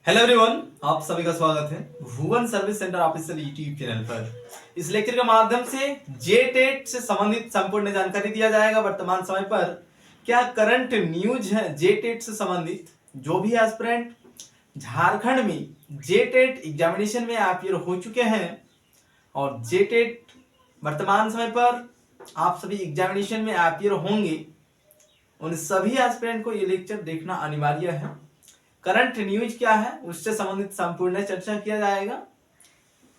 Hello everyone, आप सभी का स्वागत है Bhuvan service centre official YouTube channel पर। इस लेक्चर के माध्यम से जेटेट से संबंधित संपूर्ण जानकारी दिया जाएगा। वर्तमान समय पर क्या करंट न्यूज है जेटेट से संबंधित, जो भी एस्पिरेंट झारखंड में जेटेट एग्जामिनेशन में अपियर हो चुके हैं और जेटेट वर्तमान समय पर आप सभी एग्जामिनेशन में अपियर होंगे, उन सभी एस्पिरेंट को ये लेक्चर देखना अनिवार्य है। करंट न्यूज क्या है उससे संबंधित संपूर्ण चर्चा किया जाएगा,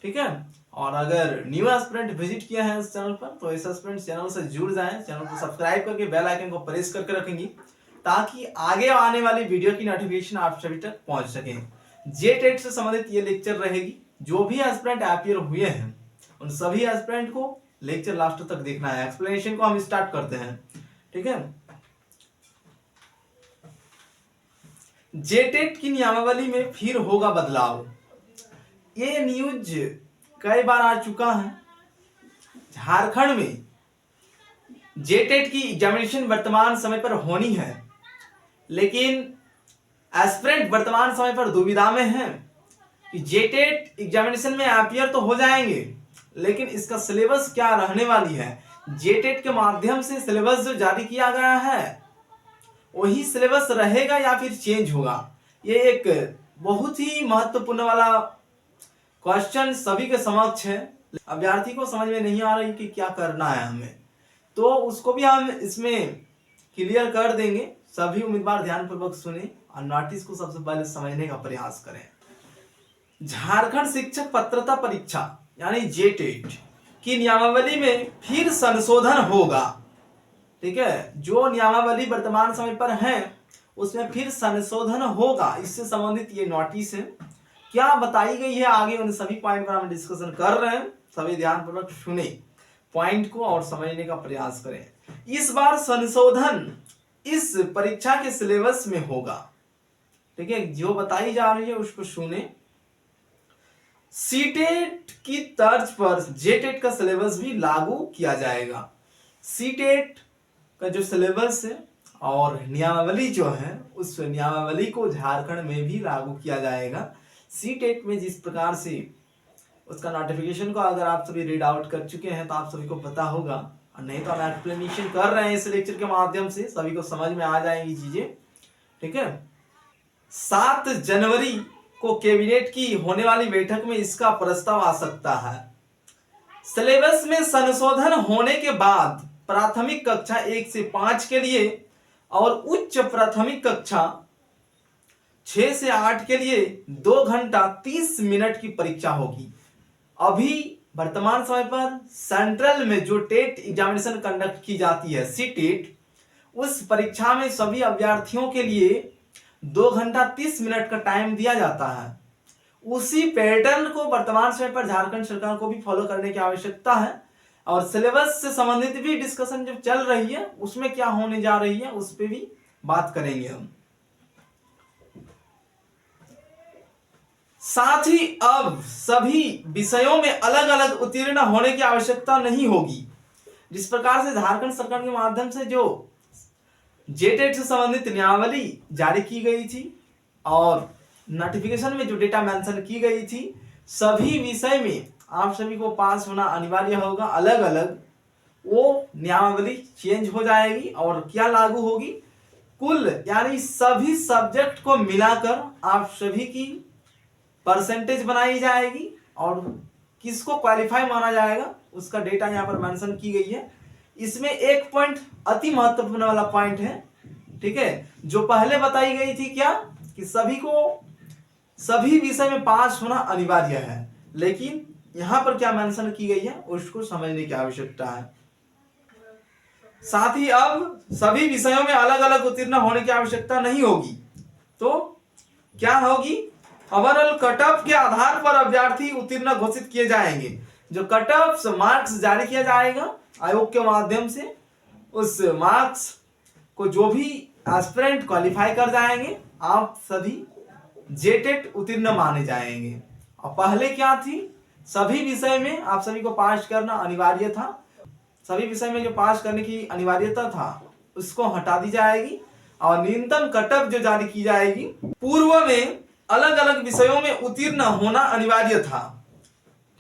ठीक है। और अगर न्यू एस्पिरेंट विजिट किया है इस चैनल पर तो इस एस्पिरेंट चैनल से जुड़ जाएं, चैनल को सब्सक्राइब करके बेल आइकन को प्रेस करके रखेंगे ताकि आगे आने वाली वीडियो की नोटिफिकेशन आप सभी तक पहुंच सके। जेटेट से संबंधित ये लेक्चर रहेगी। जो भी एस्पिरेंट अपियर हुए हैं उन सभी एस्पिरेंट को लेक्चर लास्ट तक देखना है। एक्सप्लेनेशन को हम स्टार्ट करते हैं, ठीक है। जेटेट की नियमावली में फिर होगा बदलाव, ये न्यूज कई बार आ चुका है। झारखंड में जेटेट की एग्जामिनेशन वर्तमान समय पर होनी है, लेकिन एस्पिरेंट वर्तमान समय पर दुविधा में है कि जेटेट एग्जामिनेशन में अपियर तो हो जाएंगे, लेकिन इसका सिलेबस क्या रहने वाली है। जेटेट के माध्यम से सिलेबस जो जारी किया गया है वही सिलेबस रहेगा या फिर चेंज होगा, ये एक बहुत ही महत्वपूर्ण वाला क्वेश्चन सभी के समक्ष है। अभ्यर्थी को समझ में नहीं आ रही कि क्या करना है हमें, तो उसको भी हम इसमें क्लियर कर देंगे। सभी उम्मीदवार ध्यानपूर्वक सुने और नोटिस को सबसे पहले समझने का प्रयास करें। झारखंड शिक्षक पात्रता परीक्षा यानी जेटेट की नियमावली में फिर संशोधन होगा, ठीक है। जो नियमावली वर्तमान समय पर है उसमें फिर संशोधन होगा। इससे संबंधित ये नोटिस है, क्या बताई गई है आगे उन सभी पॉइंट पर हम डिस्कशन कर रहे हैं। सभी ध्यानपूर्वक सुने पॉइंट को और समझने का प्रयास करें। इस बार संशोधन इस परीक्षा के सिलेबस में होगा, ठीक है। जो बताई जा रही है उसको सुने। सीटेट की तर्ज पर जेटेट का सिलेबस भी लागू किया जाएगा। सीटेट का जो सिलेबस है और नियमावली जो है उस नियमावली को झारखंड में भी लागू किया जाएगा। सीटेट में जिस प्रकार से उसका नोटिफिकेशन को अगर आप सभी रीड आउट कर चुके हैं तो आप सभी को पता होगा, और नहीं तो हम एक्सप्लेनेशन कर रहे हैं इस लेक्चर के माध्यम से, सभी को समझ में आ जाएंगी चीजें, ठीक है। 7 जनवरी को कैबिनेट की होने वाली बैठक में इसका प्रस्ताव आ सकता है। सिलेबस में संशोधन होने के बाद प्राथमिक कक्षा 1 से 5 के लिए और उच्च प्राथमिक कक्षा 6 से 8 के लिए 2 घंटा 30 मिनट की परीक्षा होगी। अभी वर्तमान समय पर सेंट्रल में जो टेट एग्जामिनेशन कंडक्ट की जाती है सीटेट, उस परीक्षा में सभी अभ्यर्थियों के लिए 2 घंटा 30 मिनट का टाइम दिया जाता है। उसी पैटर्न को वर्तमान समय पर झारखंड सरकार को भी फॉलो करने की आवश्यकता है। और सिलेबस से संबंधित भी डिस्कशन जो चल रही है उसमें क्या होने जा रही है उस पर भी बात करेंगे हम। साथ ही अब सभी विषयों में अलग अलग उत्तीर्ण होने की आवश्यकता नहीं होगी। जिस प्रकार से झारखंड सरकार के माध्यम से जो जेटेट से संबंधित नियमावली जारी की गई थी और नोटिफिकेशन में जो डेटा मेंशन की गई थी, सभी विषय में आप सभी को पास होना अनिवार्य होगा। अलग अलग वो नियमावली चेंज हो जाएगी और क्या लागू होगी, कुल यानी सभी सब्जेक्ट को मिलाकर आप सभी की परसेंटेज बनाई जाएगी और किसको क्वालिफाई माना जाएगा उसका डेटा यहाँ पर मेंशन की गई है। इसमें एक पॉइंट अति महत्वपूर्ण वाला पॉइंट है, ठीक है, जो पहले बताई गई थी क्या कि सभी को सभी विषय में पास होना अनिवार्य है, लेकिन यहां पर क्या मेंशन की गई है उसको समझने की आवश्यकता है। साथ ही अब सभी विषयों में अलग अलग उत्तीर्ण होने की आवश्यकता नहीं होगी, तो क्या होगी, ओवरऑल कट ऑफ के आधार पर अभ्यर्थी उत्तीर्ण घोषित किए जाएंगे। जो कट ऑफ मार्क्स जारी किया जाएगा आयोग के माध्यम से, उस मार्क्स को जो भी एस्पिरेंट क्वालिफाई कर जाएंगे आप सभी जेटेट उत्तीर्ण माने जाएंगे। और पहले क्या थी, सभी विषय में आप सभी को पास करना अनिवार्य था। सभी विषय में जो पास करने की अनिवार्यता था उसको हटा दी जाएगी और न्यूनतम कट ऑफ जो जारी की जाएगी, पूर्व में अलग अलग विषयों में उत्तीर्ण होना अनिवार्य था।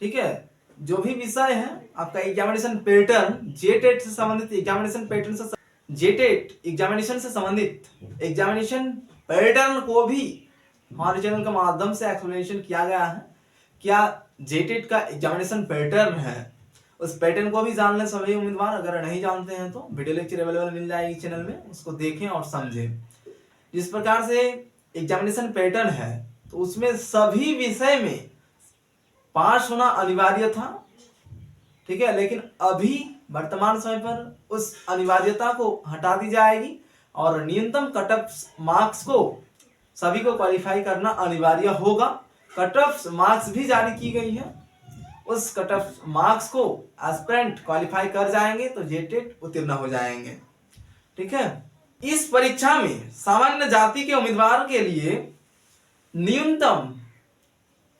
ठीक है, जो भी विषय है आपका एग्जामिनेशन पैटर्न, जेटेट से संबंधित एग्जामिनेशन पैटर्न से, जेटेट एग्जामिनेशन से संबंधित एग्जामिनेशन पैटर्न को भी हमारे चैनल के माध्यम से एक्सप्लेनेशन किया गया है। क्या जेटेट का एग्जामिनेशन पैटर्न है, उस पैटर्न को भी जान लें सभी उम्मीदवार। अगर नहीं जानते हैं तो वीडियो लेक्चर अवेलेबल मिल जाएगी चैनल में, उसको देखें और समझें। जिस प्रकार से एग्जामिनेशन पैटर्न है तो उसमें सभी विषय में पास होना अनिवार्य था। ठीक है, लेकिन अभी वर्तमान समय पर उस अनिवार्यता को हटा दी जाएगी और न्यूनतम कट ऑफ मार्क्स को सभी को क्वालिफाई करना अनिवार्य होगा। कट ऑफ मार्क्स भी जारी की गई है, उस कट ऑफ मार्क्स को एस्पिरेंट क्वालिफाई कर जाएंगे तो जेटेट उत्तीर्ण हो जाएंगे। ठीक है, इस परीक्षा में सामान्य जाति के उम्मीदवार के लिए न्यूनतम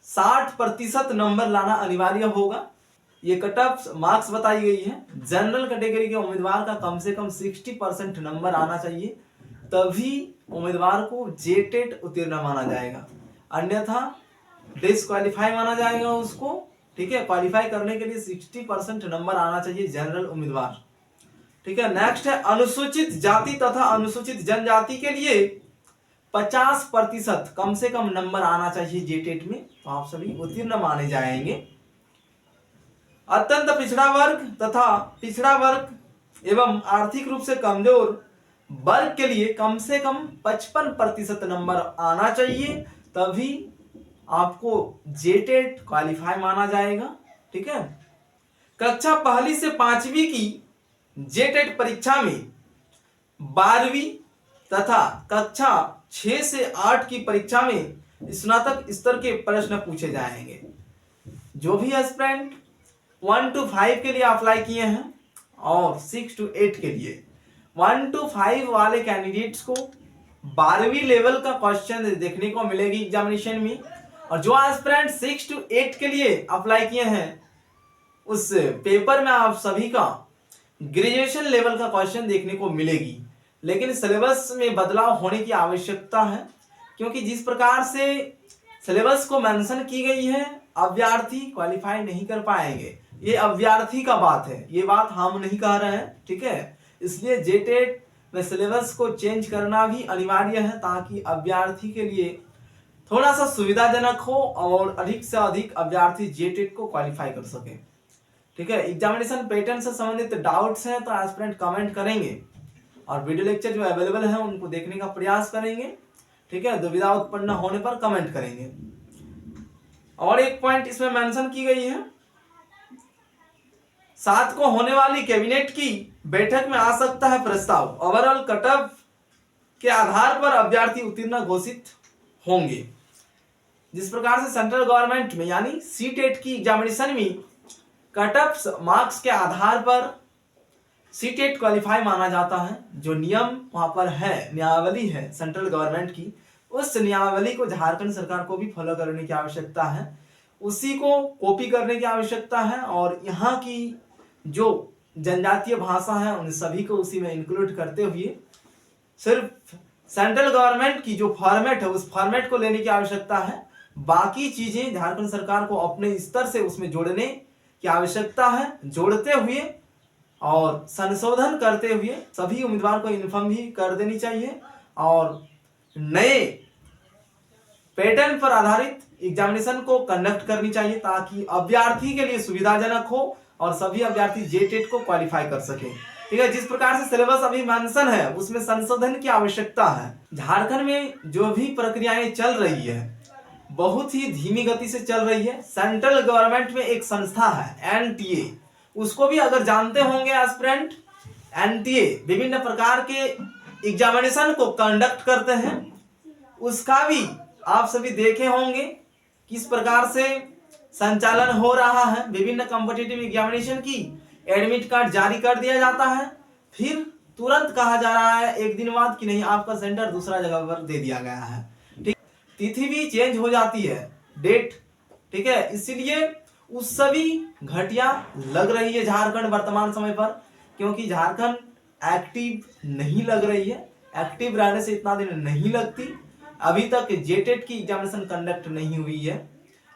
60% नंबर लाना अनिवार्य होगा। ये कट ऑफ मार्क्स बताई गई है। जनरल कैटेगरी के उम्मीदवार का कम से कम 60% नंबर आना चाहिए, तभी उम्मीदवार को जेटेट उत्तीर्ण माना जाएगा, अन्यथा डिस्क्वालीफाई माना जाएगा उसको। ठीक है, क्वालिफाई करने के लिए 60% नंबर आना चाहिए जनरल उम्मीदवार। ठीक है, नेक्स्ट है अनुसूचित जाति तथा अनुसूचित जनजाति के लिए 50% कम से कम नंबर आना चाहिए जेटेट में, तो आप सभी उत्तीर्ण माने जाएंगे। अत्यंत पिछड़ा वर्ग तथा पिछड़ा वर्ग एवं आर्थिक रूप से कमजोर वर्ग के लिए कम से कम 55% नंबर आना चाहिए, तभी आपको जेटेट क्वालिफाई माना जाएगा। ठीक है, कक्षा पहली से 5वीं की जेटेट परीक्षा में 12वीं तथा कक्षा 6 से 8 की परीक्षा में स्नातक स्तर के प्रश्न पूछे जाएंगे। जो भी एस्पिरेंट 1 to 5 के लिए अप्लाई किए हैं और 6 to 8 के लिए 1 to 5 वाले कैंडिडेट्स को 12वीं लेवल का क्वेश्चन देखने को मिलेगी एग्जामिनेशन में, और जो एस्पिरेंट 6 to 8 के लिए अप्लाई किए हैं उस पेपर में आप सभी का ग्रेजुएशन लेवल का क्वेश्चन देखने को मिलेगी। लेकिन सिलेबस में बदलाव होने की आवश्यकता है, क्योंकि जिस प्रकार से सिलेबस को मेंशन की गई है अभ्यर्थी क्वालिफाई नहीं कर पाएंगे। ये अभ्यर्थी का बात है, ये बात हम नहीं कह रहे हैं। ठीक है, इसलिए जेटेट में सिलेबस को चेंज करना भी अनिवार्य है, ताकि अभ्यर्थी के लिए थोड़ा सा सुविधाजनक हो और अधिक से अधिक अभ्यर्थी जेटेट को क्वालिफाई कर सके। ठीक है, एग्जामिनेशन पैटर्न से संबंधित डाउट्स हैं तो एस्पिरेंट कमेंट करेंगे और वीडियो लेक्चर जो अवेलेबल है उनको देखने का प्रयास करेंगे। ठीक है, दुविधा उत्पन्न होने पर कमेंट करेंगे। और एक पॉइंट इसमें मेंशन की गई है, 7 को होने वाली कैबिनेट की बैठक में आ सकता है प्रस्ताव, ओवरऑल कट ऑफ के आधार पर अभ्यर्थी उत्तीर्ण घोषित होंगे। जिस प्रकार से सेंट्रल गवर्नमेंट में यानी सीटेट की एग्जामिनेशन में कट ऑफ मार्क्स के आधार पर सीटेट क्वालिफाई माना जाता है, जो नियम वहां पर है, नियमावली है सेंट्रल गवर्नमेंट की, उस नियमावली को झारखंड सरकार को भी फॉलो करने की आवश्यकता है, उसी को कॉपी करने की आवश्यकता है। और यहाँ की जो जनजातीय भाषा है उन सभी को उसी में इंक्लूड करते हुए सिर्फ सेंट्रल गवर्नमेंट की जो फॉर्मेट है उस फॉर्मेट को लेने की आवश्यकता है। बाकी चीजें झारखंड सरकार को अपने स्तर से उसमें जोड़ने की आवश्यकता है। जोड़ते हुए और संशोधन करते हुए सभी उम्मीदवार को इन्फॉर्म भी कर देनी चाहिए और नए पैटर्न पर आधारित एग्जामिनेशन को कंडक्ट करनी चाहिए, ताकि अभ्यर्थी के लिए सुविधाजनक हो और सभी अभ्यर्थी जेटेट को क्वालिफाई कर सके। ठीक है, जिस प्रकार से सिलेबस अभी मेंशन है उसमें संशोधन की आवश्यकता है। झारखंड में जो भी प्रक्रियाएं चल रही है बहुत ही धीमी गति से चल रही है। सेंट्रल गवर्नमेंट में एक संस्था है एनटीए, उसको भी अगर जानते होंगे एस्पिरेंट, एनटीए विभिन्न प्रकार के एग्जामिनेशन को कंडक्ट करते हैं, उसका भी आप सभी देखे होंगे किस प्रकार से संचालन हो रहा है। विभिन्न कॉम्पिटिटिव एग्जामिनेशन की एडमिट कार्ड जारी कर दिया जाता है, फिर तुरंत कहा जा रहा है एक दिन बाद कि नहीं आपका सेंटर दूसरा जगह पर दे दिया गया है। ठीक, तिथि भी चेंज हो जाती है, डेट। ठीक है, इसीलिए उस सभी घटिया लग रही है झारखंड वर्तमान समय पर, क्योंकि झारखंड एक्टिव नहीं लग रही है। एक्टिव रहने से इतना दिन नहीं लगती, अभी तक जेटेट की एग्जामिनेशन कंडक्ट नहीं हुई है।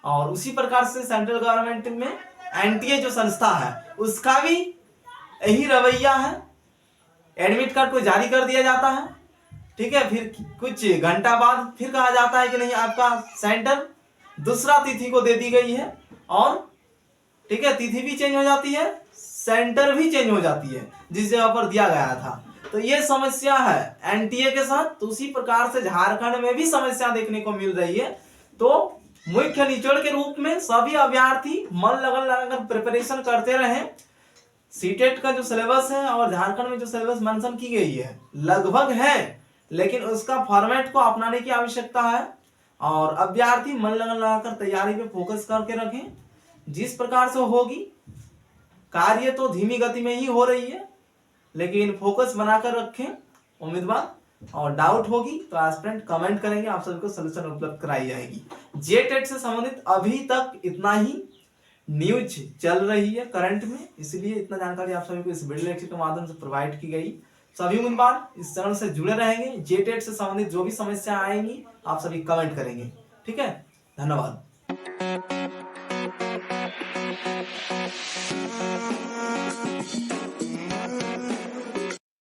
और उसी प्रकार से सेंट्रल गवर्नमेंट में एनटीए जो संस्था है उसका भी यही रवैया है। एडमिट कार्ड को जारी कर दिया जाता है, ठीक है, फिर कुछ घंटा बाद फिर कहा जाता है कि नहीं आपका सेंटर दूसरा तिथि को दे दी गई है, और ठीक है तिथि भी चेंज हो जाती है, सेंटर भी चेंज हो जाती है जिस जगह पर दिया गया था। तो ये समस्या है एनटीए के साथ। तो उसी प्रकार से झारखंड में भी समस्या देखने को मिल रही है। तो मुख्य निचोड़ के रूप में सभी अभ्यर्थी मन लगन लगाकर प्रिपरेशन करते रहे। सीटेट का जो सिलेबस है और झारखंड में जो सिलेबस मेंशन की गई है लगभग है, लेकिन उसका फॉर्मेट को अपनाने की आवश्यकता है। और अभ्यर्थी मन लगन लगाकर तैयारी पे फोकस करके रखें। जिस प्रकार से होगी, कार्य तो धीमी गति में ही हो रही है, लेकिन फोकस बनाकर रखें उम्मीदवार। और डाउट होगी तो एस्पिरेंट कमेंट करेंगे, आप सभी को सलूशन उपलब्ध कराई जाएगी। जेटेट से संबंधित अभी तक इतना ही न्यूज चल रही है करंट में, इसलिए इतना जानकारी आप सभी को इस वीडियो लेक्चर के माध्यम से प्रोवाइड की गई। सभी उम्मीदवार इस चैनल से जुड़े रहेंगे। जेटेट से संबंधित जो भी समस्या आएंगी आप सभी कमेंट करेंगे। ठीक है, धन्यवाद।